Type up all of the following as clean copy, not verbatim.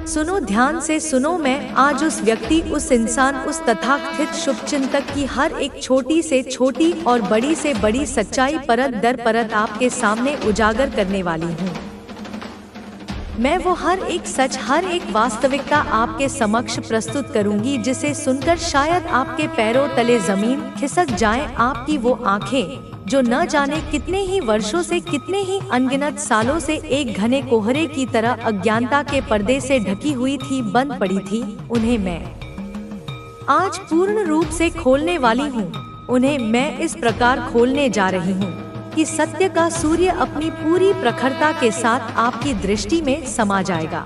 सुनो, ध्यान से सुनो। मैं आज उस व्यक्ति, उस इंसान, उस तथाकथित शुभचिंतक की हर एक छोटी से छोटी और बड़ी से बड़ी सच्चाई परत दर परत आपके सामने उजागर करने वाली हूँ। मैं वो हर एक सच, हर एक वास्तविकता आपके समक्ष प्रस्तुत करूंगी, जिसे सुनकर शायद आपके पैरों तले जमीन खिसक जाए। आपकी वो आंखें जो न जाने कितने ही वर्षों से, कितने ही अनगिनत सालों से एक घने कोहरे की तरह अज्ञानता के पर्दे से ढकी हुई थी, बंद पड़ी थी, उन्हें मैं आज पूर्ण रूप से खोलने वाली हूँ। उन्हें मैं इस प्रकार खोलने जा रही हूँ कि सत्य का सूर्य अपनी पूरी प्रखरता के साथ आपकी दृष्टि में समा जाएगा।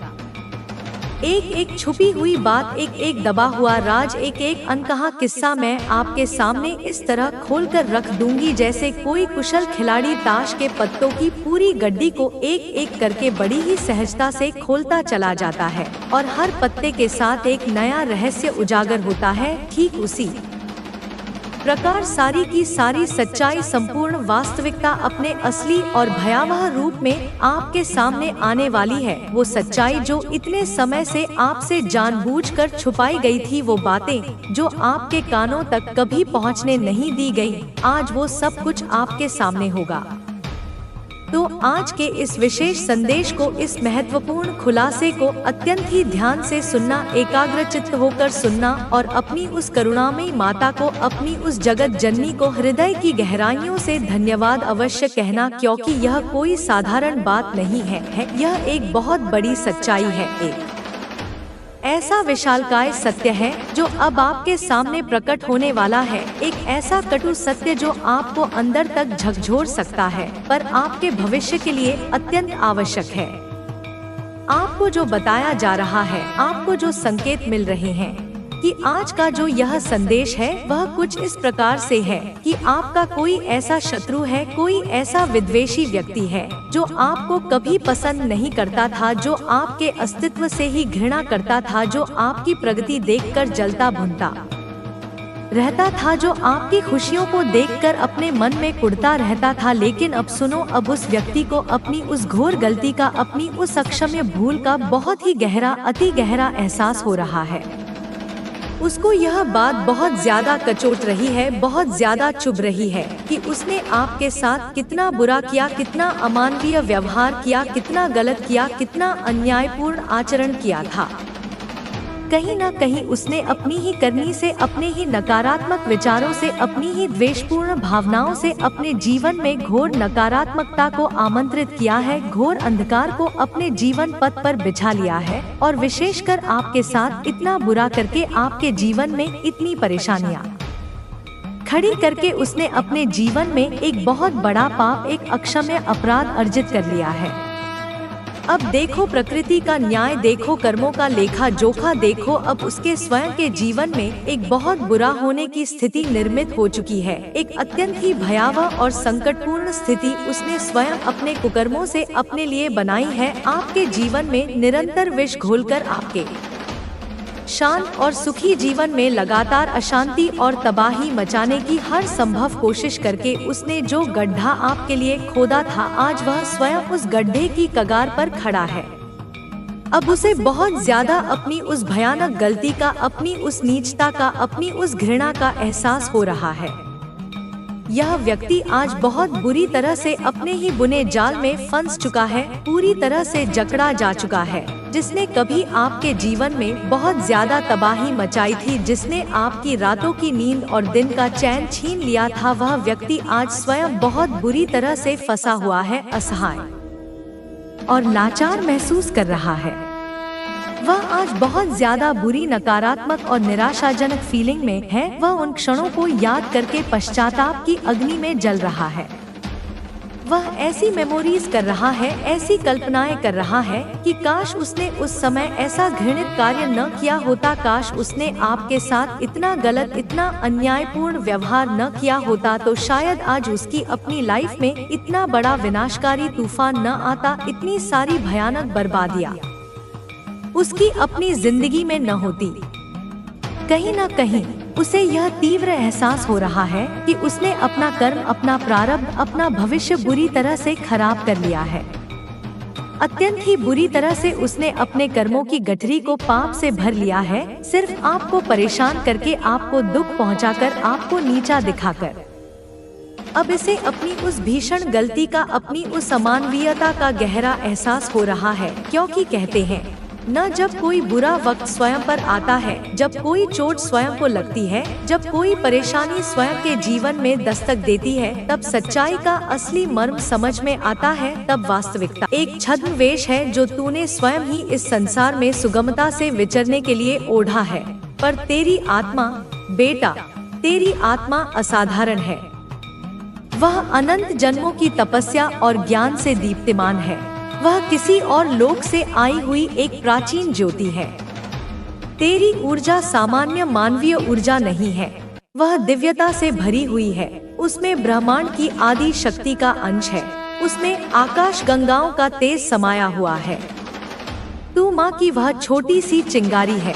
एक एक छुपी हुई बात, एक एक दबा हुआ राज, एक एक अनकहा किस्सा मैं आपके सामने इस तरह खोलकर रख दूंगी, जैसे कोई कुशल खिलाड़ी ताश के पत्तों की पूरी गड्डी को एक एक करके बड़ी ही सहजता से खोलता चला जाता है और हर पत्ते के साथ एक नया रहस्य उजागर होता है। ठीक उसी प्रकार सारी की सारी सच्चाई, संपूर्ण वास्तविकता अपने असली और भयावह रूप में आपके सामने आने वाली है। वो सच्चाई जो इतने समय से आपसे जानबूझकर छुपाई गई थी, वो बातें जो आपके कानों तक कभी पहुंचने नहीं दी गई, आज वो सब कुछ आपके सामने होगा। तो आज के इस विशेष संदेश को, इस महत्वपूर्ण खुलासे को अत्यंत ही ध्यान से सुनना, एकाग्रचित्त होकर सुनना और अपनी उस करुणामयी माता को, अपनी उस जगत जननी को हृदय की गहराइयों से धन्यवाद अवश्य कहना, क्योंकि यह कोई साधारण बात नहीं है। यह एक बहुत बड़ी सच्चाई है, एक ऐसा विशालकाय सत्य है जो अब आपके सामने प्रकट होने वाला है। एक ऐसा कटु सत्य जो आपको अंदर तक झकझोर सकता है, पर आपके भविष्य के लिए अत्यंत आवश्यक है। आपको जो बताया जा रहा है, आपको जो संकेत मिल रहे हैं कि आज का जो यह संदेश है वह कुछ इस प्रकार से है कि आपका कोई ऐसा शत्रु है, कोई ऐसा विद्वेषी व्यक्ति है जो आपको कभी पसंद नहीं करता था, जो आपके अस्तित्व से ही घृणा करता था, जो आपकी प्रगति देखकर जलता भुनता रहता था, जो आपकी खुशियों को देखकर अपने मन में कुढ़ता रहता था। लेकिन अब सुनो, अब उस व्यक्ति को अपनी उस घोर गलती का, अपनी उस अक्षम्य भूल का बहुत ही गहरा, अति गहरा एहसास हो रहा है। उसको यह बात बहुत ज्यादा कचोट रही है, बहुत ज्यादा चुभ रही है कि उसने आपके साथ कितना बुरा किया, कितना अमानवीय व्यवहार किया, कितना गलत किया, कितना अन्यायपूर्ण आचरण किया था। कहीं न कहीं उसने अपनी ही करनी से, अपने ही नकारात्मक विचारों से, अपनी ही द्वेषपूर्ण भावनाओं से अपने जीवन में घोर नकारात्मकता को आमंत्रित किया है, घोर अंधकार को अपने जीवन पथ पर बिछा लिया है और विशेषकर आपके साथ इतना बुरा करके आपके जीवन में इतनी परेशानियां खड़ी करके उसने अपने जीवन में एक बहुत बड़ा पाप, एक अक्षम्य अपराध अर्जित कर लिया है। अब देखो प्रकृति का न्याय, देखो कर्मों का लेखा जोखा, देखो अब उसके स्वयं के जीवन में एक बहुत बुरा होने की स्थिति निर्मित हो चुकी है। एक अत्यंत ही भयावह और संकटपूर्ण स्थिति उसने स्वयं अपने कुकर्मों से अपने लिए बनाई है। आपके जीवन में निरंतर विष घोलकर आपके शांत और सुखी जीवन में लगातार अशांति और तबाही मचाने की हर संभव कोशिश करके उसने जो गड्ढा आपके लिए खोदा था, आज वह स्वयं उस गड्ढे की कगार पर खड़ा है। अब उसे बहुत ज्यादा अपनी उस भयानक गलती का, अपनी उस नीचता का, अपनी उस घृणा का एहसास हो रहा है। यह व्यक्ति आज बहुत बुरी तरह से अपने ही बुने जाल में फंस चुका है, पूरी तरह से जकड़ा जा चुका है, जिसने कभी आपके जीवन में बहुत ज्यादा तबाही मचाई थी, जिसने आपकी रातों की नींद और दिन का चैन छीन लिया था। वह व्यक्ति आज स्वयं बहुत बुरी तरह से फंसा हुआ है, असहाय और लाचार महसूस कर रहा है। वह आज बहुत ज्यादा बुरी, नकारात्मक और निराशाजनक फीलिंग में है। वह उन क्षणों को याद करके पश्चाताप की अग्नि में जल रहा है। वह ऐसी मेमोरीज कर रहा है, ऐसी कल्पनाएं कर रहा है कि काश उसने उस समय ऐसा घृणित कार्य न किया होता, काश उसने आपके साथ इतना गलत, इतना अन्यायपूर्ण व्यवहार न किया होता, तो शायद आज उसकी अपनी लाइफ में इतना बड़ा विनाशकारी तूफान न आता, इतनी सारी भयानक बर्बादियां उसकी अपनी जिंदगी में न होती। कहीं न कहीं उसे यह तीव्र एहसास हो रहा है कि उसने अपना कर्म, अपना प्रारब्ध, अपना भविष्य बुरी तरह से खराब कर लिया है। अत्यंत ही बुरी तरह से उसने अपने कर्मों की गठरी को पाप से भर लिया है, सिर्फ आपको परेशान करके, आपको दुख पहुंचाकर, आपको नीचा दिखाकर। अब इसे अपनी उस भीषण गलती का, अपनी उस अमानवीयता का गहरा एहसास हो रहा है, क्योंकि कहते हैं न, जब कोई बुरा वक्त स्वयं पर आता है, जब कोई चोट स्वयं को लगती है, जब कोई परेशानी स्वयं के जीवन में दस्तक देती है, तब सच्चाई का असली मर्म समझ में आता है। तब वास्तविकता एक छद्म वेश है जो तूने स्वयं ही इस संसार में सुगमता से विचरने के लिए ओढ़ा है। पर तेरी आत्मा, बेटा, तेरी आत्मा असाधारण है। वह अनंत जन्मों की तपस्या और ज्ञान से दीप्तिमान है। वह किसी और लोक से आई हुई एक प्राचीन ज्योति है। तेरी ऊर्जा सामान्य मानवीय ऊर्जा नहीं है, वह दिव्यता से भरी हुई है। उसमें ब्रह्मांड की आदि शक्ति का अंश है, उसमें आकाश गंगाओं का तेज समाया हुआ है। तू माँ की वह छोटी सी चिंगारी है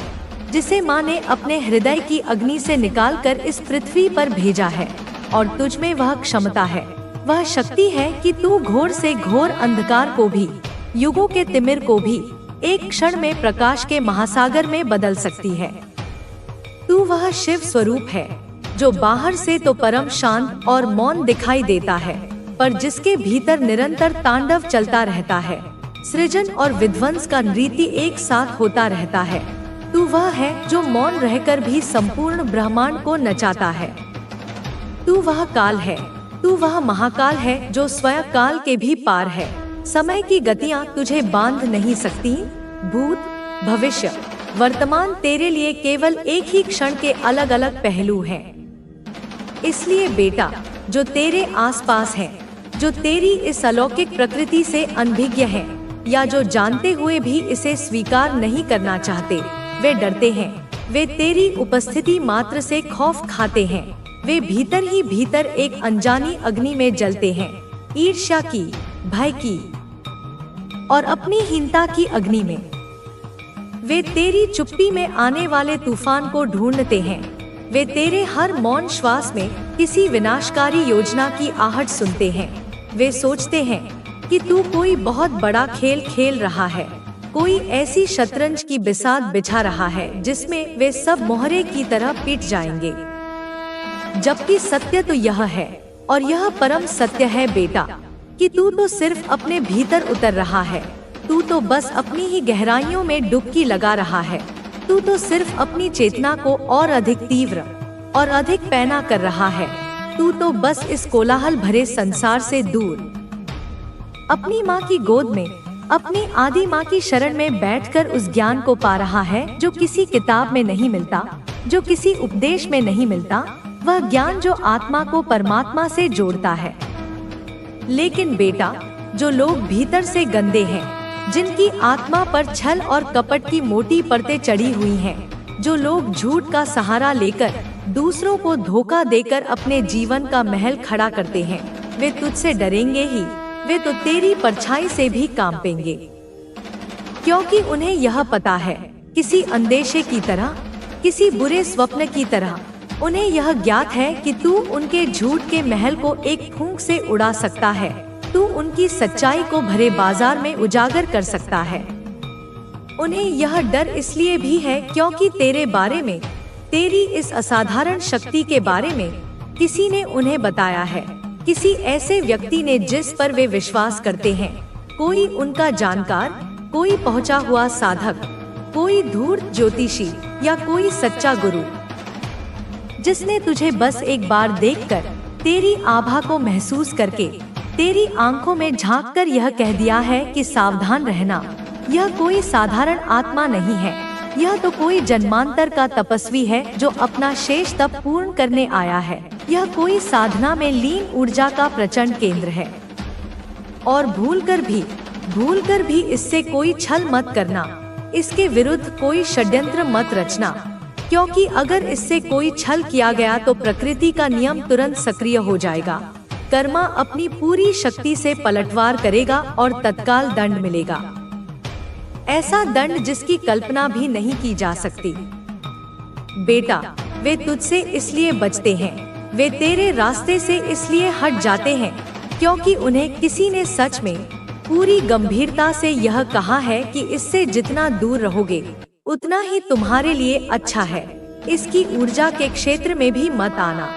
जिसे माँ ने अपने हृदय की अग्नि से निकालकर इस पृथ्वी पर भेजा है, और तुझ में वह क्षमता है, वह शक्ति है कि तू घोर से घोर अंधकार को भी, युगों के तिमिर को भी एक क्षण में प्रकाश के महासागर में बदल सकती है। तू वह शिव स्वरूप है जो बाहर से तो परम शांत और मौन दिखाई देता है, पर जिसके भीतर निरंतर तांडव चलता रहता है। सृजन और विध्वंस का नृत्य एक साथ होता रहता है। तू वह है जो मौन रहकर भी संपूर्ण ब्रह्मांड को नचाता है। तू वह काल है, तू वह महाकाल है जो स्वयं काल के भी पार है। समय की गतियां तुझे बांध नहीं सकती। भूत, भविष्य, वर्तमान तेरे लिए केवल एक ही क्षण के अलग अलग पहलू हैं। इसलिए बेटा, जो तेरे आसपास है, जो तेरी इस अलौकिक प्रकृति से अनभिज्ञ है, या जो जानते हुए भी इसे स्वीकार नहीं करना चाहते, वे डरते हैं, वे तेरी उपस्थिति मात्र से खौफ खाते हैं। वे भीतर ही भीतर एक अनजानी अग्नि में जलते हैं, ईर्ष्या की, भय की और अपनी हीनता की अग्नि में। वे तेरी चुप्पी में आने वाले तूफान को ढूंढते हैं। वे तेरे हर मौन श्वास में किसी विनाशकारी योजना की आहट सुनते हैं। वे सोचते हैं कि तू कोई बहुत बड़ा खेल खेल रहा है, कोई ऐसी शतरंज की बिसात बिछा रहा है जिसमें वे सब मोहरे की तरह पीट जाएंगे। जबकि सत्य तो यह है, और यह परम सत्य है बेटा, कि तू तो सिर्फ अपने भीतर उतर रहा है। तू तो बस अपनी ही गहराइयों में डुबकी लगा रहा है। तू तो सिर्फ अपनी चेतना को और अधिक तीव्र और अधिक पैना कर रहा है। तू तो बस इस कोलाहल भरे संसार से दूर अपनी माँ की गोद में, अपनी आदि माँ की शरण में बैठकर उस ज्ञान को पा रहा है जो किसी किताब में नहीं मिलता, जो किसी उपदेश में नहीं मिलता, वह ज्ञान जो आत्मा को परमात्मा से जोड़ता है। लेकिन बेटा, जो लोग भीतर से गंदे हैं, जिनकी आत्मा पर छल और कपट की मोटी परतें चढ़ी हुई हैं, जो लोग झूठ का सहारा लेकर दूसरों को धोखा देकर अपने जीवन का महल खड़ा करते हैं, वे तुझसे डरेंगे ही। वे तो तेरी परछाई से भी कांपेंगे, क्योंकि उन्हें यह पता है, किसी अंदेशे की तरह, किसी बुरे स्वप्न की तरह, उन्हें यह ज्ञात है कि तू उनके झूठ के महल को एक फूंक से उड़ा सकता है। तू उनकी सच्चाई को भरे बाजार में उजागर कर सकता है। उन्हें यह डर इसलिए भी है क्योंकि तेरे बारे में, तेरी इस असाधारण शक्ति के बारे में किसी ने उन्हें बताया है, किसी ऐसे व्यक्ति ने जिस पर वे विश्वास करते हैं, कोई उनका जानकार, कोई पहुंचा हुआ साधक, कोई धूर्त ज्योतिषी या कोई सच्चा गुरु, जिसने तुझे बस एक बार देखकर, तेरी आभा को महसूस करके, तेरी आंखों में झांककर यह कह दिया है कि सावधान रहना, यह कोई साधारण आत्मा नहीं है, यह तो कोई जन्मांतर का तपस्वी है जो अपना शेष तप पूर्ण करने आया है। यह कोई साधना में लीन ऊर्जा का प्रचंड केंद्र है। और भूलकर भी इससे कोई छल मत करना, इसके विरुद्ध कोई षड्यंत्र मत रचना, क्योंकि अगर इससे कोई छल किया गया तो प्रकृति का नियम तुरंत सक्रिय हो जाएगा। कर्मा अपनी पूरी शक्ति से पलटवार करेगा और तत्काल दंड मिलेगा, ऐसा दंड जिसकी कल्पना भी नहीं की जा सकती। बेटा, वे तुझसे इसलिए बचते हैं, वे तेरे रास्ते से इसलिए हट जाते हैं क्योंकि उन्हें किसी ने सच में पूरी गंभीरता से यह कहा है कि इससे जितना दूर रहोगे उतना ही तुम्हारे लिए अच्छा है। इसकी ऊर्जा के क्षेत्र में भी मत आना,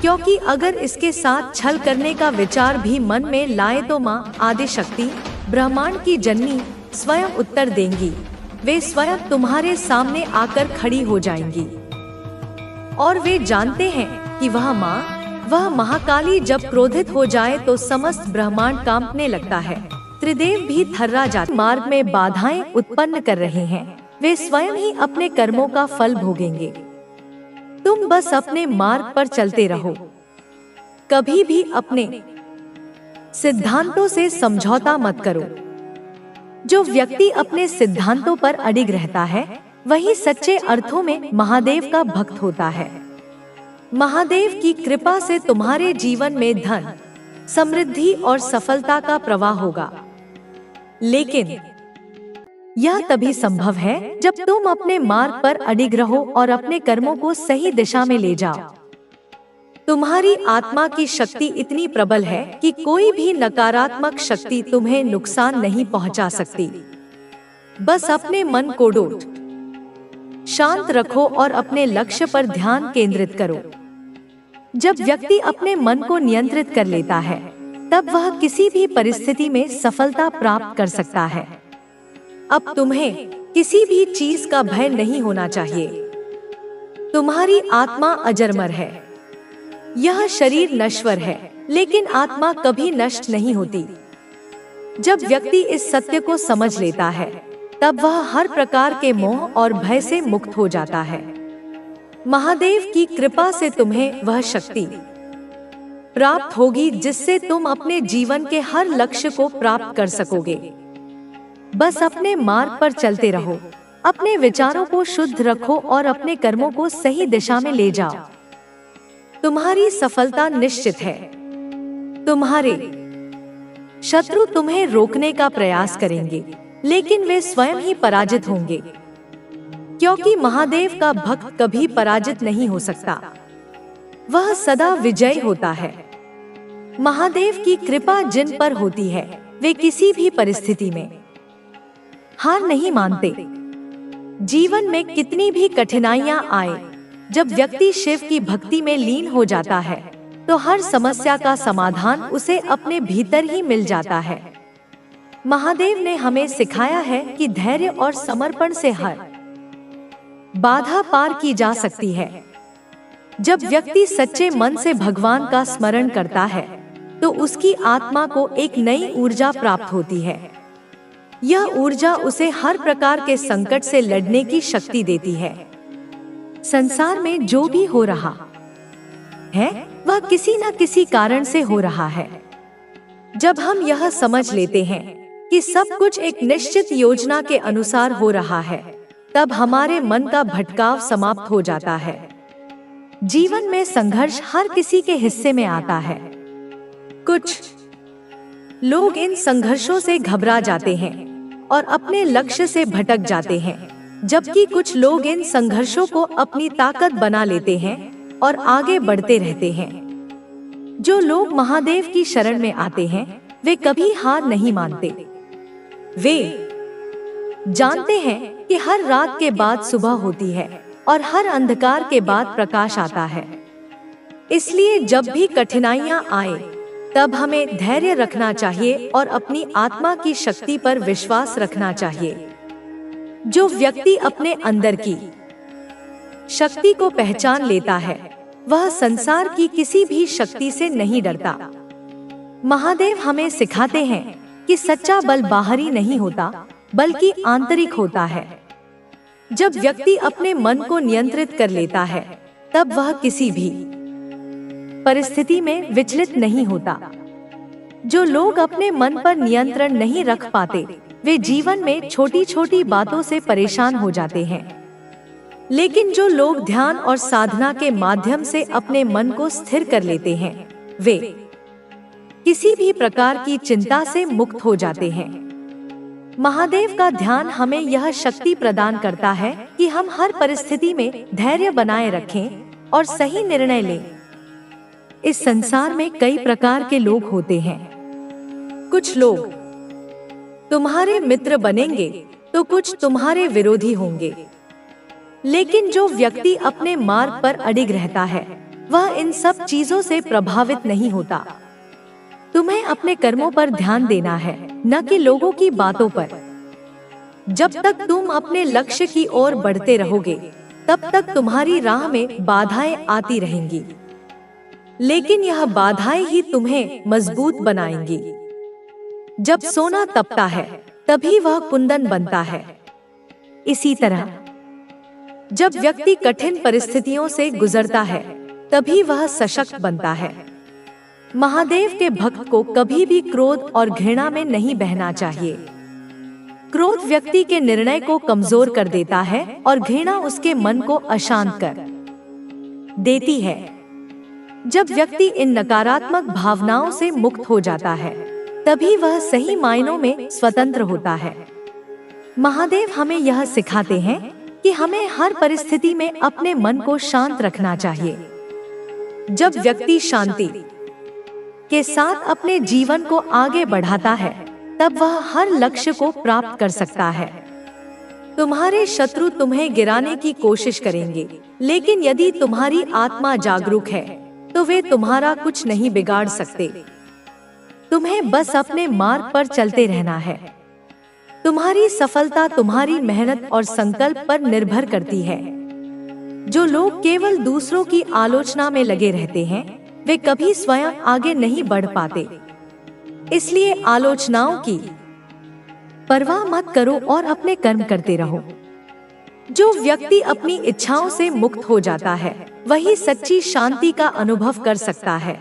क्योंकि अगर इसके साथ छल करने का विचार भी मन में लाए तो माँ आदिशक्ति, ब्रह्मांड की जननी स्वयं उत्तर देंगी। वे स्वयं तुम्हारे सामने आकर खड़ी हो जाएंगी और वे जानते हैं कि वह महाकाली जब क्रोधित हो जाए तो समस्त ब्रह्मांड कांपने लगता है। त्रिदेव भी थर्रा जाते मार्ग में बाधाएं उत्पन्न कर रहे हैं। वे स्वयं ही अपने कर्मों का फल भोगेंगे। तुम बस अपने मार्ग पर चलते रहो, कभी भी अपने सिद्धांतों से समझौता मत करो। जो व्यक्ति अपने सिद्धांतों पर अडिग रहता है वही सच्चे अर्थों में महादेव का भक्त होता है। महादेव की कृपा से तुम्हारे जीवन में धन, समृद्धि और सफलता का प्रवाह होगा, लेकिन यह तभी संभव है जब तुम अपने मार्ग पर अडिग रहो और अपने कर्मों को सही दिशा में ले जाओ। तुम्हारी आत्मा की शक्ति इतनी प्रबल है कि कोई भी नकारात्मक शक्ति तुम्हें नुकसान नहीं पहुंचा सकती। बस अपने मन को शांत रखो और अपने लक्ष्य पर ध्यान केंद्रित करो। जब व्यक्ति अपने मन को नियंत्रित कर लेता है तब वह किसी भी परिस्थिति में सफलता प्राप्त कर सकता है। अब तुम्हें किसी भी चीज का भय नहीं होना चाहिए। तुम्हारी आत्मा अजरमर है। यह शरीर नश्वर है, लेकिन आत्मा कभी नष्ट नहीं होती। जब व्यक्ति इस सत्य को समझ लेता है तब वह हर प्रकार के मोह और भय से मुक्त हो जाता है। महादेव की कृपा से तुम्हें वह शक्ति प्राप्त होगी जिससे तुम अपने जीवन के हर लक्ष्य को प्राप्त कर सकोगे। बस अपने मार्ग पर चलते रहो, अपने विचारों को शुद्ध रखो और अपने कर्मों को सही दिशा में ले जाओ। तुम्हारी सफलता निश्चित है। तुम्हारे शत्रु तुम्हें रोकने का प्रयास करेंगे, लेकिन वे स्वयं ही पराजित होंगे, क्योंकि महादेव का भक्त कभी पराजित नहीं हो सकता। वह सदा विजयी होता है। महादेव की कृपा जिन पर होती है वे किसी भी परिस्थिति में हार नहीं मानते। जीवन में कितनी भी कठिनाइयां आए, जब व्यक्ति शिव की भक्ति में लीन हो जाता है तो हर समस्या का समाधान उसे अपने भीतर ही मिल जाता है। महादेव ने हमें सिखाया है कि धैर्य और समर्पण से हर बाधा पार की जा सकती है। जब व्यक्ति सच्चे मन से भगवान का स्मरण करता है तो उसकी आत्मा को एक नई ऊर्जा प्राप्त होती है। यह ऊर्जा उसे हर प्रकार के संकट से लड़ने की शक्ति देती है। संसार में जो भी हो रहा है वह किसी न किसी कारण से हो रहा है। जब हम यह समझ लेते हैं कि सब कुछ एक निश्चित योजना के अनुसार हो रहा है, तब हमारे मन का भटकाव समाप्त हो जाता है। जीवन में संघर्ष हर किसी के हिस्से में आता है। कुछ लोग इन संघर्षों से घबरा जाते हैं और अपने लक्ष्य से भटक जाते हैं, जबकि कुछ लोग इन संघर्षों को अपनी ताकत बना लेते हैं और आगे बढ़ते रहते हैं। जो लोग महादेव की शरण में आते हैं वे कभी हार नहीं मानते। वे जानते हैं कि हर रात के बाद सुबह होती है और हर अंधकार के बाद प्रकाश आता है। इसलिए जब भी कठिनाइयां आए तब हमें धैर्य रखना चाहिए और अपनी आत्मा की शक्ति पर विश्वास रखना चाहिए। जो व्यक्ति अपने अंदर की शक्ति को पहचान लेता है वह संसार की किसी भी शक्ति से नहीं डरता। महादेव हमें सिखाते हैं कि सच्चा बल बाहरी नहीं होता बल्कि आंतरिक होता है। जब व्यक्ति अपने मन को नियंत्रित कर लेता है तब वह किसी भी परिस्थिति में विचलित नहीं होता। जो लोग अपने मन पर नियंत्रण नहीं रख पाते वे जीवन में छोटी छोटी बातों से परेशान हो जाते हैं, लेकिन जो लोग ध्यान और साधना के माध्यम से अपने मन को स्थिर कर लेते हैं वे किसी भी प्रकार की चिंता से मुक्त हो जाते हैं। महादेव का ध्यान हमें यह शक्ति प्रदान करता है कि हम हर परिस्थिति में धैर्य बनाए रखें और सही निर्णय लें। इस संसार में कई प्रकार के लोग होते हैं। कुछ लोग तुम्हारे मित्र बनेंगे तो कुछ तुम्हारे विरोधी होंगे, लेकिन जो व्यक्ति अपने मार्ग पर अडिग रहता है वह इन सब चीजों से प्रभावित नहीं होता। तुम्हें अपने कर्मों पर ध्यान देना है, न कि लोगों की बातों पर। जब तक तुम अपने लक्ष्य की ओर बढ़ते रहोगे तब तक तुम्हारी राह में बाधाएं आती रहेंगी, लेकिन यह बाधाएं ही तुम्हें मजबूत बनाएंगी। जब सोना तपता है तभी वह कुंदन बनता है। इसी तरह जब व्यक्ति कठिन परिस्थितियों से गुजरता है तभी वह सशक्त बनता है। महादेव के भक्त को कभी भी क्रोध और घृणा में नहीं बहना चाहिए। क्रोध व्यक्ति के निर्णय को कमजोर कर देता है और घृणा उसके मन को अशांत कर देती है। जब व्यक्ति इन नकारात्मक भावनाओं से मुक्त हो जाता है तभी वह सही मायनों में स्वतंत्र होता है। महादेव हमें यह सिखाते हैं कि हमें हर परिस्थिति में अपने मन को शांत रखना चाहिए। जब व्यक्ति शांति के साथ अपने जीवन को आगे बढ़ाता है तब वह हर लक्ष्य को प्राप्त कर सकता है। तुम्हारे शत्रु तुम्हें गिराने की कोशिश करेंगे, लेकिन यदि तुम्हारी आत्मा जागरूक है तो वे तुम्हारा कुछ नहीं बिगाड़ सकते। तुम्हें बस अपने मार्ग पर चलते रहना है। तुम्हारी सफलता तुम्हारी मेहनत और संकल्प पर निर्भर करती है। जो लोग केवल दूसरों की आलोचना में लगे रहते हैं वे कभी स्वयं आगे नहीं बढ़ पाते। इसलिए आलोचनाओं की परवाह मत करो और अपने कर्म करते रहो। जो व्यक्ति अपनी इच्छाओं से मुक्त हो जाता है वही सच्ची शांति का अनुभव कर सकता है।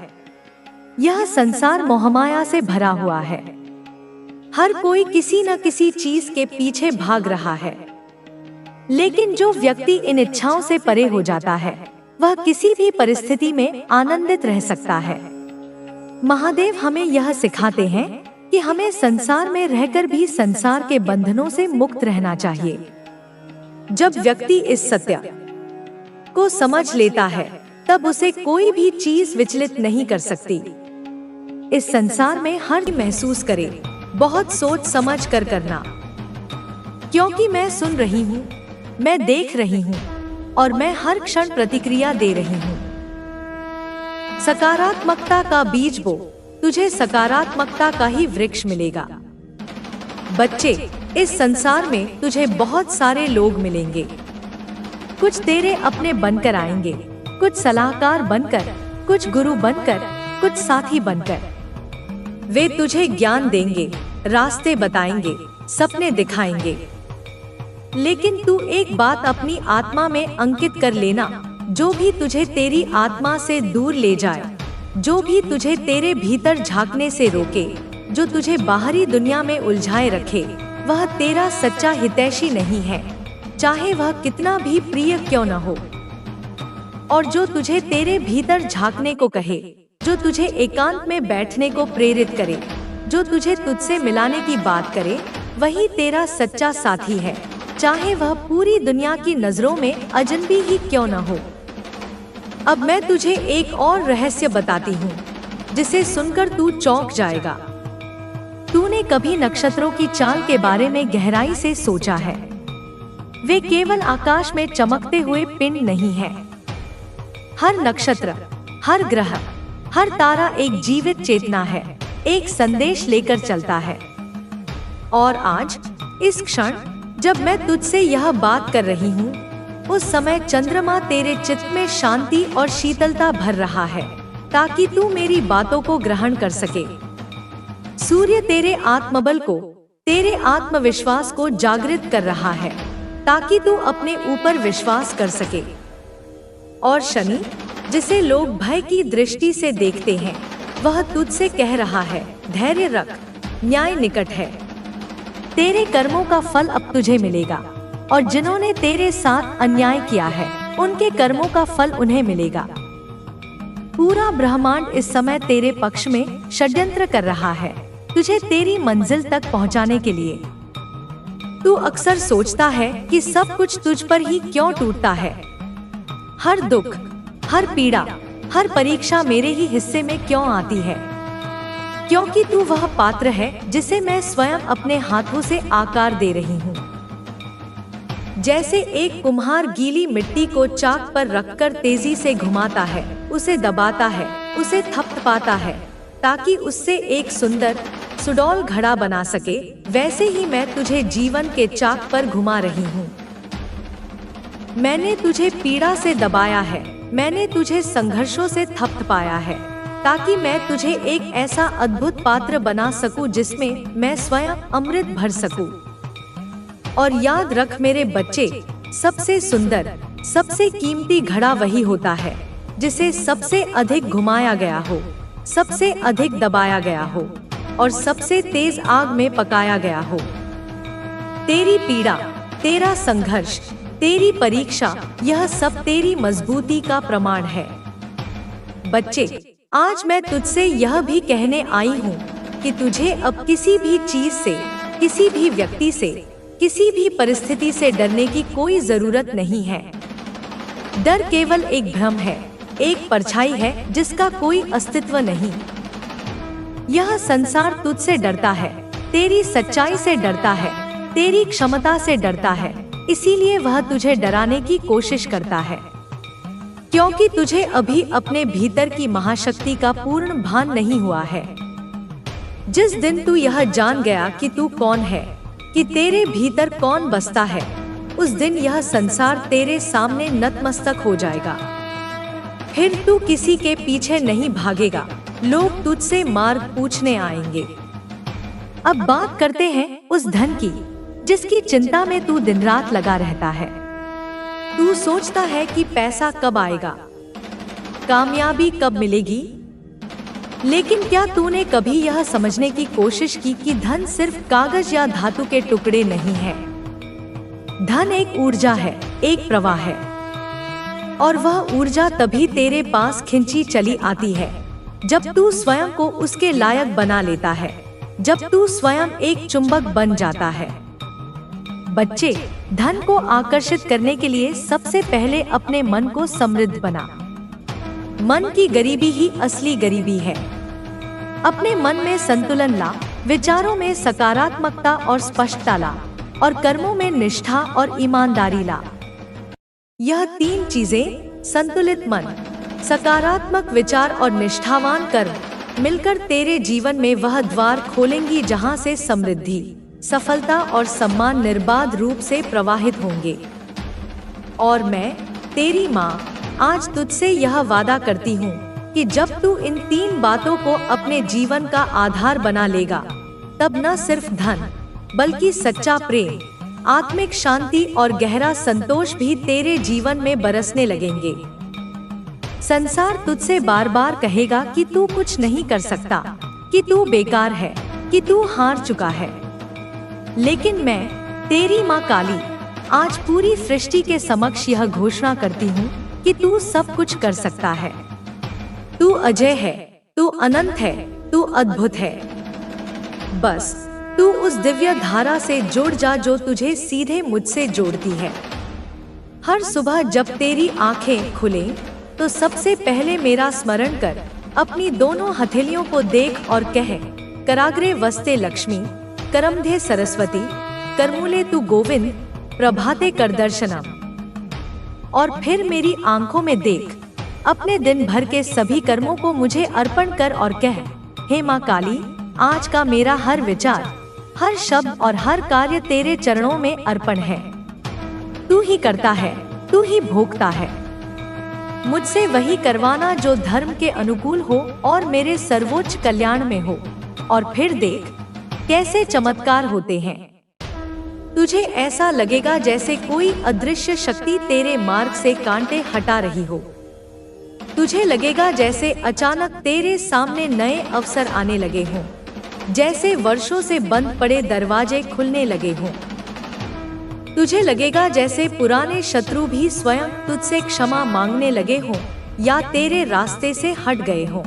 यह संसार मोहमाया से भरा हुआ है। हर कोई किसी न किसी चीज के पीछे भाग रहा है, लेकिन जो व्यक्ति इन इच्छाओं से परे हो जाता है वह किसी भी परिस्थिति में आनंदित रह सकता है। महादेव हमें यह सिखाते हैं कि हमें संसार में रहकर भी संसार के बंधनों से मुक्त रहना चाहिए। जब व्यक्ति इस सत्य को समझ लेता है तब उसे कोई भी चीज विचलित नहीं कर सकती। इस संसार में हर महसूस करे, बहुत सोच समझ कर करना, क्योंकि मैं सुन रही हूँ, मैं देख रही हूँ और मैं हर क्षण प्रतिक्रिया दे रही हूँ। सकारात्मकता का बीज बो, तुझे सकारात्मकता का ही वृक्ष मिलेगा। बच्चे, इस संसार में तुझे बहुत सारे लोग मिलेंगे। कुछ तेरे अपने बनकर आएंगे, कुछ सलाहकार बनकर, कुछ गुरु बनकर, कुछ साथी बनकर। वे तुझे ज्ञान देंगे, रास्ते बताएंगे, सपने दिखाएंगे। लेकिन तू एक बात अपनी आत्मा में अंकित कर लेना, जो भी तुझे तेरी आत्मा से दूर ले जाए, जो भी तुझे तेरे भीतर झांकने से रोके, जो तुझे बाहरी दुनिया में उलझाए रखे, वह तेरा सच्चा हितैषी नहीं है, चाहे वह कितना भी प्रिय क्यों न हो। और जो तुझे तेरे भीतर झांकने को कहे, जो तुझे एकांत में बैठने को प्रेरित करे, जो तुझे तुझसे मिलाने की बात करे, वही तेरा सच्चा साथी है, चाहे वह पूरी दुनिया की नजरों में अजनबी ही क्यों न हो। अब मैं तुझे एक और रहस्य बताती हूँ, जिसे सुनकर तू चौंक जाएगा। तूने कभी नक्षत्रों की चाल के बारे में गहराई से सोचा है? वे केवल आकाश में चमकते हुए पिंड नहीं है। हर नक्षत्र, हर ग्रह, हर तारा एक जीवित चेतना है, एक संदेश लेकर चलता है। और आज इस क्षण जब मैं तुझसे यह बात कर रही हूँ, उस समय चंद्रमा तेरे चित्त में शांति और शीतलता भर रहा है, ताकि तू मेरी बातों को ग्रहण कर सके। सूर्य तेरे आत्मबल को, तेरे आत्मविश्वास को जागृत कर रहा है, ताकि तू अपने ऊपर विश्वास कर सके। और शनि, जिसे लोग भय की दृष्टि से देखते हैं, वह तुझसे कह रहा है, धैर्य रख, न्याय निकट है। तेरे कर्मों का फल अब तुझे मिलेगा, और जिन्होंने तेरे साथ अन्याय किया है, उनके कर्मों का फल उन्हें मिलेगा। पूरा ब्रह्मांड इस समय तेरे पक्ष में षड्यंत्र कर रहा है, तुझे तेरी मंजिल तक पहुंचाने के लिए। तू अक्सर सोचता है कि सब कुछ तुझ पर ही क्यों टूटता है। हर दुख, हर पीड़ा, हर परीक्षा मेरे ही हिस्से में क्यों आती है। क्योंकि तू वह पात्र है जिसे मैं स्वयं अपने हाथों से आकार दे रही हूँ। जैसे एक कुम्हार गीली मिट्टी को चाक पर रखकर तेजी से घुमाता है, उसे दबाता है, उसे थपथपाता है, ताकि उससे एक सुंदर सुडौल घड़ा बना सके, वैसे ही मैं तुझे जीवन के चाक पर घुमा रही हूँ। मैंने तुझे पीड़ा से दबाया है, मैंने तुझे संघर्षों से थपथपाया है, ताकि मैं तुझे एक ऐसा अद्भुत पात्र बना सकूं जिसमें मैं स्वयं अमृत भर सकूं। और याद रख मेरे बच्चे, सबसे सुंदर, सबसे कीमती घड़ा वही होता है जिसे सबसे अधिक घुमाया गया हो, सबसे अधिक दबाया गया हो और सबसे तेज आग में पकाया गया हो। तेरी पीड़ा, तेरा संघर्ष, तेरी परीक्षा, यह सब तेरी मजबूती का प्रमाण है। बच्चे, आज मैं तुझसे यह भी कहने आई हूँ कि तुझे अब किसी भी चीज से, किसी भी व्यक्ति से, किसी भी परिस्थिति से डरने की कोई जरूरत नहीं है। डर केवल एक भ्रम है, एक परछाई है जिसका कोई अस्तित्व नहीं। यह संसार तुझसे डरता है, तेरी सच्चाई से डरता है, तेरी क्षमता से डरता है, इसीलिए वह तुझे डराने की कोशिश करता है। क्योंकि तुझे अभी अपने भीतर की महाशक्ति का पूर्ण भान नहीं हुआ है। जिस दिन तू यह जान गया कि तू कौन है, कि तेरे भीतर कौन बसता है, उस दिन यह संसार तेरे सामने नतमस्तक हो जाएगा। फिर तू किसी के पीछे नहीं भागेगा, लोग तुझसे मार्ग पूछने आएंगे। अब बात करते हैं उस धन की जिसकी चिंता में तू दिन रात लगा रहता है। तू सोचता है कि पैसा कब आएगा, कामयाबी कब मिलेगी, लेकिन क्या तूने कभी यह समझने की कोशिश की कि धन सिर्फ कागज या धातु के टुकड़े नहीं है। धन एक ऊर्जा है, एक प्रवाह है, और वह ऊर्जा तभी तेरे पास खिंची चली आती है जब तू स्वयं को उसके लायक बना लेता है, जब तू स्वयं एक चुंबक बन जाता है। बच्चे, धन को आकर्षित करने के लिए सबसे पहले अपने मन को समृद्ध बना। मन की गरीबी ही असली गरीबी है। अपने मन में संतुलन ला, विचारों में सकारात्मकता और स्पष्टता ला, और कर्मों में निष्ठा और ईमानदारी ला। यह तीन चीजें, संतुलित मन, सकारात्मक विचार और निष्ठावान कर्म, मिलकर तेरे जीवन में वह द्वार खोलेंगी जहां से समृद्धि, सफलता और सम्मान निर्बाध रूप से प्रवाहित होंगे। और मैं, तेरी माँ, आज तुझसे यह वादा करती हूँ कि जब तू इन तीन बातों को अपने जीवन का आधार बना लेगा, तब न सिर्फ धन, बल्कि सच्चा प्रेम, आत्मिक शांति और गहरा संतोष भी तेरे जीवन में बरसने लगेंगे। संसार तुझसे बार बार कहेगा कि तू कुछ नहीं कर सकता, कि तू बेकार है, कि तू हार चुका है। लेकिन मैं, तेरी माँ काली, आज पूरी सृष्टि के समक्ष यह घोषणा करती हूँ कि तू सब कुछ कर सकता है। तू अजय है, तू अनंत है, तू अद्भुत है। बस तू उस दिव्य धारा से जुड़ जा जो तुझे सीधे मुझसे जोड़ती है। हर सुबह जब तेरी आंखें खुलें, तो सबसे पहले मेरा स्मरण कर, अपनी दोनों हथेलियों को देख और कह, कराग्रे वस्ते लक्ष्मी, करमधे सरस्वती, करमूले तू गोविंद, प्रभाते कर दर्शनम। और फिर मेरी आंखों में देख, अपने दिन भर के सभी कर्मों को मुझे अर्पण कर और कह, हे माँ काली, आज का मेरा हर विचार, हर शब्द और हर कार्य तेरे चरणों में अर्पण है। तू ही करता है, तू ही भोगता है। मुझसे वही करवाना जो धर्म के अनुकूल हो और मेरे सर्वोच्च कल्याण में हो। और फिर देख कैसे चमत्कार होते हैं। तुझे ऐसा लगेगा जैसे कोई अदृश्य शक्ति तेरे मार्ग से कांटे हटा रही हो। तुझे लगेगा जैसे अचानक तेरे सामने नए अवसर आने लगे हों, जैसे वर्षों से बंद पड़े दरवाजे खुलने लगे हों। तुझे लगेगा जैसे पुराने शत्रु भी स्वयं तुझसे क्षमा मांगने लगे हों या तेरे रास्ते से हट गए हों।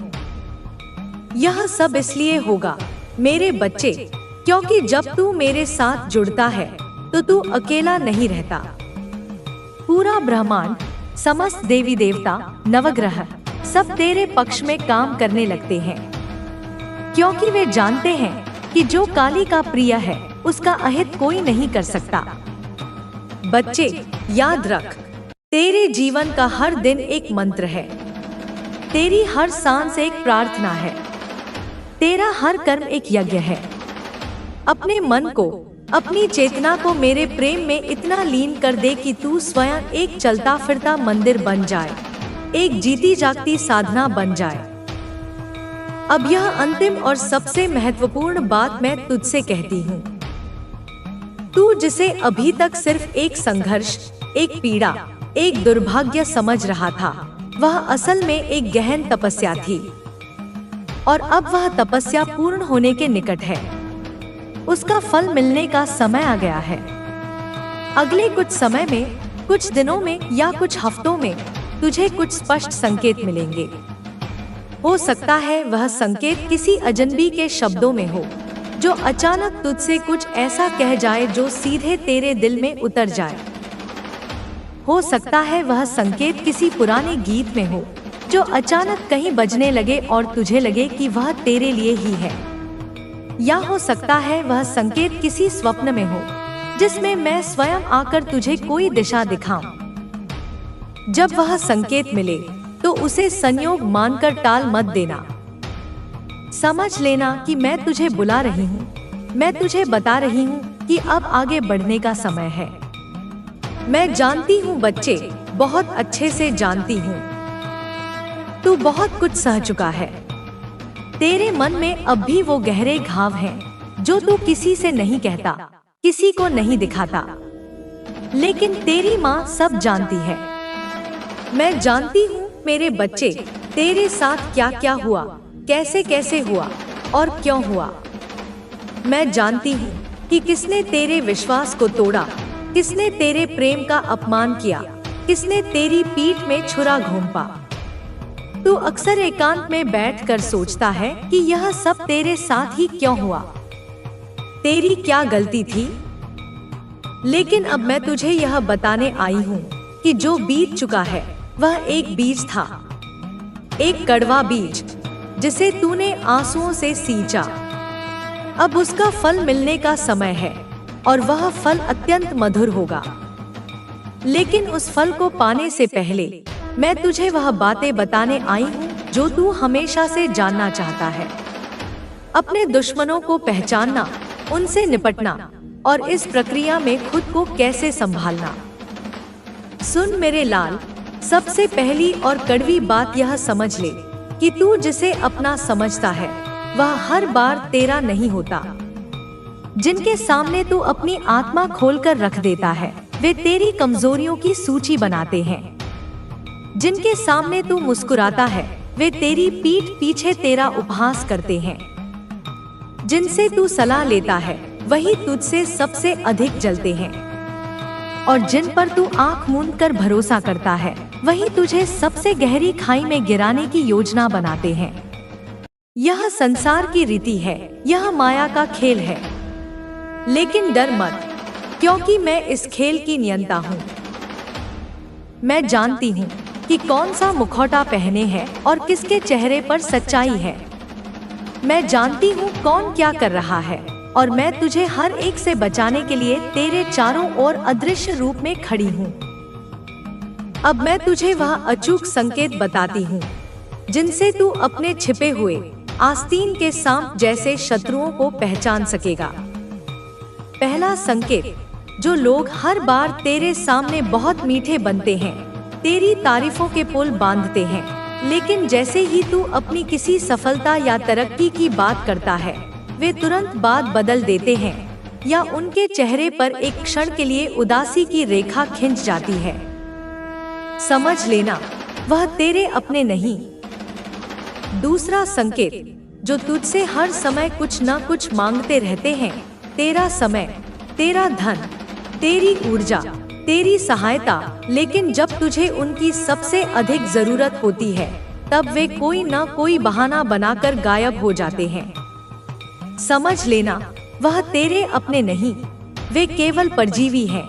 यह सब इसलिए होगा मेरे बच्चे, क्योंकि जब तू मेरे साथ जुड़ता है तो तू अकेला नहीं रहता। पूरा ब्रह्मांड, समस्त देवी देवता, नवग्रह सब तेरे पक्ष में काम करने लगते हैं। क्योंकि वे जानते हैं कि जो काली का प्रिय है उसका अहित कोई नहीं कर सकता। बच्चे, याद रख, तेरे जीवन का हर दिन एक मंत्र है, तेरी हर सांस एक प्रार्थना है, तेरा हर कर्म एक यज्ञ है। अपने मन को, अपनी चेतना को मेरे प्रेम में इतना लीन कर दे कि तू स्वयं एक चलता फिरता मंदिर बन जाए, एक जीती जागती साधना बन जाए। अब यह अंतिम और सबसे महत्वपूर्ण बात मैं तुझसे कहती हूँ। तू जिसे अभी तक सिर्फ एक संघर्ष, एक पीड़ा, एक दुर्भाग्य समझ रहा था, वह असल में एक गहन तपस्या थी। और अब वह तपस्या पूर्ण होने के निकट है। उसका फल मिलने का समय आ गया है। अगले कुछ समय में, कुछ दिनों में या कुछ हफ्तों में तुझे कुछ स्पष्ट संकेत मिलेंगे। हो सकता है वह संकेत किसी अजनबी के शब्दों में हो, जो अचानक तुझसे कुछ ऐसा कह जाए जो सीधे तेरे दिल में उतर जाए। हो सकता है वह संकेत किसी पुराने गीत में हो, जो अचानक कहीं बजने लगे और तुझे लगे कि वह तेरे लिए ही है। या हो सकता है वह संकेत किसी स्वप्न में हो, जिसमें मैं स्वयं आकर तुझे कोई दिशा दिखाऊं। जब वह संकेत मिले तो उसे संयोग मानकर टाल मत देना। समझ लेना कि मैं तुझे बुला रही हूँ, मैं तुझे बता रही हूँ कि अब आगे बढ़ने का समय है। मैं जानती हूँ बच्चे, बहुत अच्छे से जानती हूँ। तू बहुत कुछ सह चुका है। तेरे मन में अब भी वो गहरे घाव हैं, जो तू किसी से नहीं कहता, किसी को नहीं दिखाता, लेकिन तेरी माँ सब जानती है। मैं जानती हूँ मेरे बच्चे, तेरे साथ क्या क्या हुआ, कैसे कैसे हुआ और क्यों हुआ। मैं जानती हूँ कि किसने तेरे विश्वास को तोड़ा, किसने तेरे प्रेम का अपमान किया, किसने तेरी पीठ में छुरा घोंपा। तू अक्सर एकांत में बैठकर सोचता है कि यह सब तेरे साथ ही क्यों हुआ, तेरी क्या गलती थी। लेकिन अब मैं तुझे यह बताने आई हूँ कि जो बीत चुका है वह एक बीज था, एक कड़वा बीज जिसे तूने आंसुओं से सींचा। अब उसका फल मिलने का समय है और वह फल अत्यंत मधुर होगा। लेकिन उस फल को पाने से पहले मैं तुझे वह बातें बताने आई हूँ जो तू हमेशा से जानना चाहता है। अपने दुश्मनों को पहचानना, उनसे निपटना और इस प्रक्रिया में खुद को कैसे संभालना। सुन मेरे लाल, सबसे पहली और कड़वी बात यह समझ ले कि तू जिसे अपना समझता है वह हर बार तेरा नहीं होता। जिनके सामने तू अपनी आत्मा खोलकर रख देता है वे तेरी कमजोरियों की सूची बनाते हैं। जिनके सामने तू मुस्कुराता है वे तेरी पीठ पीछे तेरा उपहास करते हैं। जिनसे तू सलाह लेता है वही तुझसे सबसे अधिक जलते हैं। और जिन पर तू आंख मूंद कर भरोसा करता है वही तुझे सबसे गहरी खाई में गिराने की योजना बनाते हैं। यह संसार की रीति है, यह माया का खेल है। लेकिन डर मत, क्योंकि मैं इस खेल की नियंता हूँ। मैं जानती हूँ कि कौन सा मुखौटा पहने है और किसके चेहरे पर सच्चाई है। मैं जानती हूँ कौन क्या कर रहा है और मैं तुझे हर एक से बचाने के लिए तेरे चारों ओर अदृश्य रूप में खड़ी हूँ। अब मैं तुझे वह अचूक संकेत बताती हूँ जिनसे तू अपने छिपे हुए आस्तीन के सांप जैसे शत्रुओं को पहचान सकेगा। पहला संकेत, जो लोग हर बार तेरे सामने बहुत मीठे बनते हैं, तेरी तारीफों के पुल बांधते हैं, लेकिन जैसे ही तू अपनी किसी सफलता या तरक्की की बात करता है वे तुरंत बात बदल देते हैं या उनके चेहरे पर एक क्षण के लिए उदासी की रेखा खिंच जाती है। समझ लेना, वह तेरे अपने नहीं। दूसरा संकेत, जो तुझसे हर समय कुछ न कुछ मांगते रहते हैं, तेरा समय, तेरा धन, तेरी ऊर्जा, तेरी सहायता, लेकिन जब तुझे उनकी सबसे अधिक जरूरत होती है तब वे कोई न कोई बहाना बनाकर गायब हो जाते हैं। समझ लेना, वह तेरे अपने नहीं, वे केवल परजीवी हैं।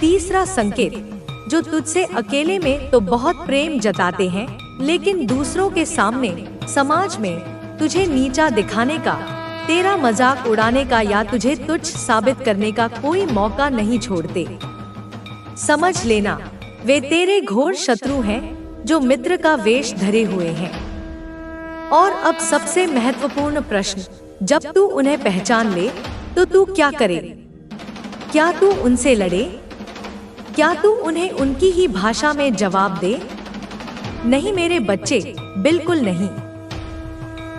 तीसरा संकेत, जो तुझसे अकेले में तो बहुत प्रेम जताते हैं, लेकिन दूसरों के सामने, समाज में तुझे नीचा दिखाने का, तेरा मजाक उड़ाने का या तुझे तुच्छ साबित करने का कोई मौका नहीं छोड़ते। समझ लेना, वे तेरे घोर शत्रु हैं जो मित्र का वेश धरे हुए हैं। और अब सबसे महत्वपूर्ण प्रश्न, जब तू उन्हें पहचान ले तो तू क्या करे? क्या तू उनसे लड़े? क्या तू उन्हें उनकी ही भाषा में जवाब दे? नहीं मेरे बच्चे, बिल्कुल नहीं।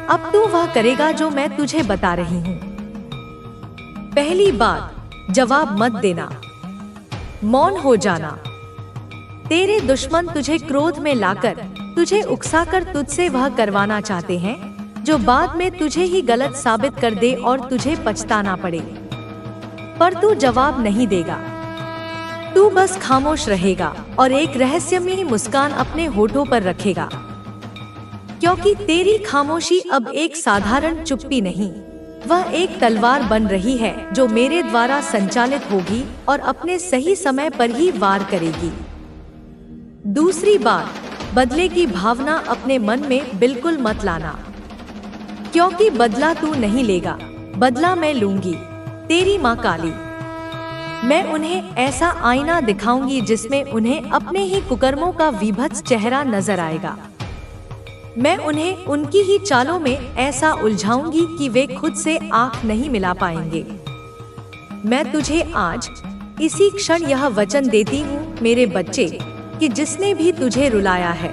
अब तू वह करेगा जो मैं तुझे बता रही हूँ। पहली बात, जवाब मत देना, मौन हो जाना। तेरे दुश्मन तुझे क्रोध में लाकर, तुझे उकसाकर तुझसे वह करवाना चाहते हैं जो बाद में तुझे ही गलत साबित कर दे और तुझे पछताना पड़े। पर तू जवाब नहीं देगा, तू बस खामोश रहेगा और एक रहस्यमयी मुस्कान अपने होठों पर रखेगा, क्योंकि तेरी खामोशी अब एक साधारण चुप्पी नहीं, वह एक तलवार बन रही है जो मेरे द्वारा संचालित होगी और अपने सही समय पर ही वार करेगी। दूसरी बात, बदले की भावना अपने मन में बिल्कुल मत लाना, क्योंकि बदला तू नहीं लेगा, बदला मैं लूंगी, तेरी माँ काली। मैं उन्हें ऐसा आईना दिखाऊंगी जिसमें उन्हें अपने ही कुकर्मों का विभत्स चेहरा नजर आएगा। मैं उन्हें उनकी ही चालों में ऐसा उलझाऊंगी कि वे खुद से आंख नहीं मिला पाएंगे। मैं तुझे आज इसी क्षण यह वचन देती हूँ मेरे बच्चे, कि जिसने भी तुझे रुलाया है,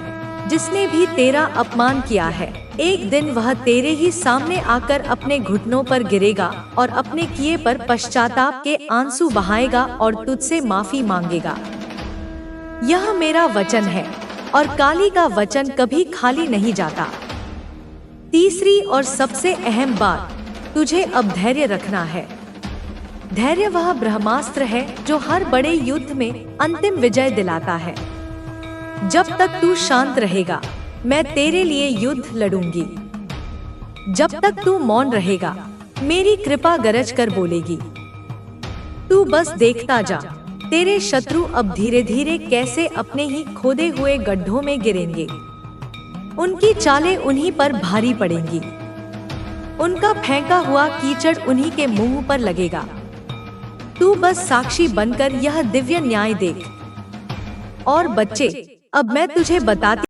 जिसने भी तेरा अपमान किया है, एक दिन वह तेरे ही सामने आकर अपने घुटनों पर गिरेगा और अपने किए पर पश्चाताप के आंसू बहाएगा और तुझसे माफी मांगेगा। यह मेरा वचन है और काली का वचन कभी खाली नहीं जाता। तीसरी और सबसे अहम बात, तुझे अब धैर्य रखना है। धैर्य वह ब्रह्मास्त्र है जो हर बड़े युद्ध में अंतिम विजय दिलाता है। जब तक तू शांत रहेगा, मैं तेरे लिए युद्ध लड़ूंगी। जब तक तू मौन रहेगा, मेरी कृपा गरज कर बोलेगी। तू बस देखता जा, तेरे शत्रु अब धीरे धीरे कैसे अपने ही खोदे हुए गड्ढों में गिरेंगे। उनकी चालें उन्हीं पर भारी पड़ेंगी, उनका फेंका हुआ कीचड़ उन्हीं के मुंह पर लगेगा। तू बस साक्षी बनकर यह दिव्य न्याय देख। और बच्चे, अब मैं तुझे बताती